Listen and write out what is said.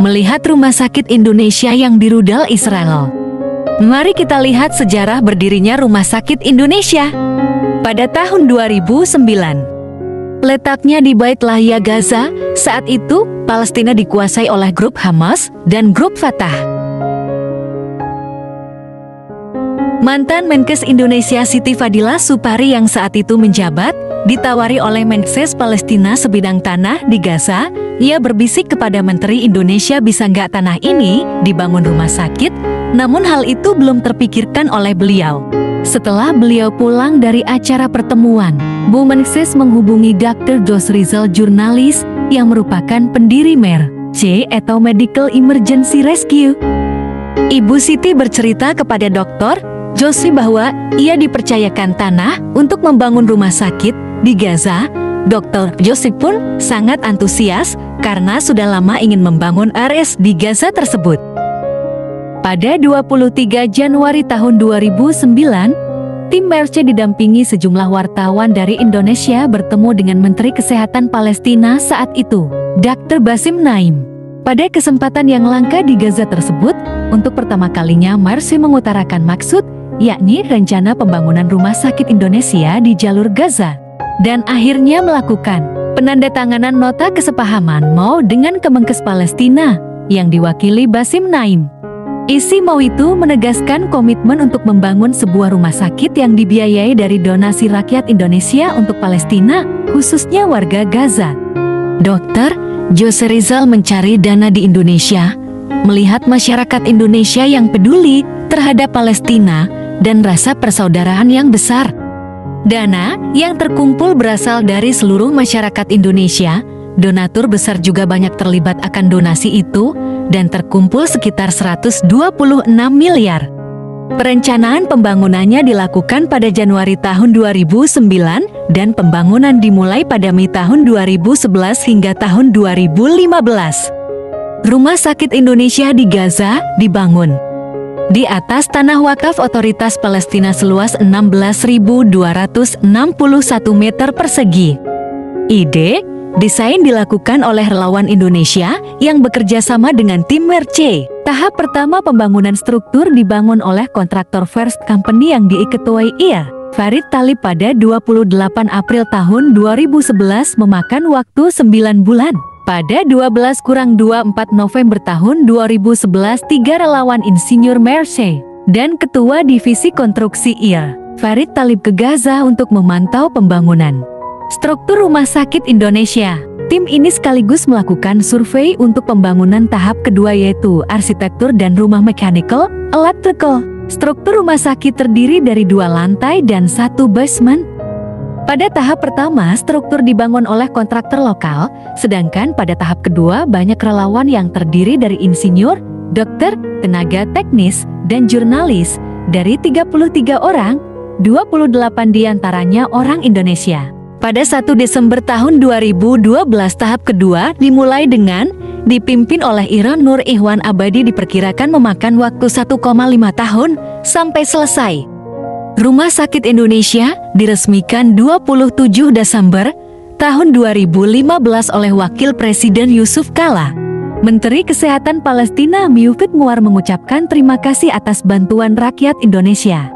melihat rumah sakit Indonesia yang dirudal Israel. Mari kita lihat sejarah berdirinya Rumah Sakit Indonesia. Pada tahun 2009, letaknya di Bait Lahia, Gaza. Saat itu, Palestina dikuasai oleh grup Hamas dan grup Fatah. Mantan Menkes Indonesia Siti Fadila Supari yang saat itu menjabat, ditawari oleh Menkes Palestina sebidang tanah di Gaza. Ia berbisik kepada Menteri Indonesia, bisa nggak tanah ini dibangun rumah sakit? Namun hal itu belum terpikirkan oleh beliau. Setelah beliau pulang dari acara pertemuan, Bu Menkes menghubungi Dr. Jos Rizal, jurnalis yang merupakan pendiri MERC atau Medical Emergency Rescue. Ibu Siti bercerita kepada Dr. Josi bahwa ia dipercayakan tanah untuk membangun rumah sakit di Gaza. Dr. Josi pun sangat antusias karena sudah lama ingin membangun RS di Gaza tersebut. Pada 23 Januari tahun 2009, tim MERC didampingi sejumlah wartawan dari Indonesia bertemu dengan Menteri Kesehatan Palestina saat itu, Dr. Basim Naim. Pada kesempatan yang langka di Gaza tersebut, untuk pertama kalinya MERC mengutarakan maksud, yakni rencana pembangunan Rumah Sakit Indonesia di jalur Gaza, dan akhirnya melakukan penandatanganan nota kesepahaman MOU dengan Kemenkes Palestina yang diwakili Basim Naim. Isi MOU itu menegaskan komitmen untuk membangun sebuah rumah sakit yang dibiayai dari donasi rakyat Indonesia untuk Palestina, khususnya warga Gaza. Dr. Jos Rizal mencari dana di Indonesia, melihat masyarakat Indonesia yang peduli terhadap Palestina dan rasa persaudaraan yang besar. Dana yang terkumpul berasal dari seluruh masyarakat Indonesia. Donatur besar juga banyak terlibat akan donasi itu, dan terkumpul sekitar 126 miliar. Perencanaan pembangunannya dilakukan pada Januari tahun 2009 dan pembangunan dimulai pada Mei tahun 2011 hingga tahun 2015. Rumah Sakit Indonesia di Gaza dibangun di atas tanah wakaf Otoritas Palestina seluas 16.261 meter persegi. Ide desain dilakukan oleh relawan Indonesia yang bekerja sama dengan tim MERC. Tahap pertama pembangunan struktur dibangun oleh kontraktor First Company yang diketuai Ir Farid Talib pada 28 April tahun 2011, memakan waktu 9 bulan. Pada 12-24 November tahun 2011, 3 relawan insinyur MERC dan Ketua Divisi Konstruksi Ir Farid Talib ke Gaza untuk memantau pembangunan struktur Rumah Sakit Indonesia. Tim ini sekaligus melakukan survei untuk pembangunan tahap kedua, yaitu arsitektur dan rumah mechanical, electrical. Struktur rumah sakit terdiri dari 2 lantai dan 1 basement. Pada tahap pertama, struktur dibangun oleh kontraktor lokal, sedangkan pada tahap kedua banyak relawan yang terdiri dari insinyur, dokter, tenaga teknis, dan jurnalis. Dari 33 orang, 28 diantaranya orang Indonesia. Pada 1 Desember tahun 2012, tahap kedua dimulai dengan dipimpin oleh Iron Nur Ikhwan Abadi, diperkirakan memakan waktu 1,5 tahun sampai selesai. Rumah Sakit Indonesia diresmikan 27 Desember tahun 2015 oleh Wakil Presiden Yusuf Kala. Menteri Kesehatan Palestina Mufid Muar mengucapkan terima kasih atas bantuan rakyat Indonesia.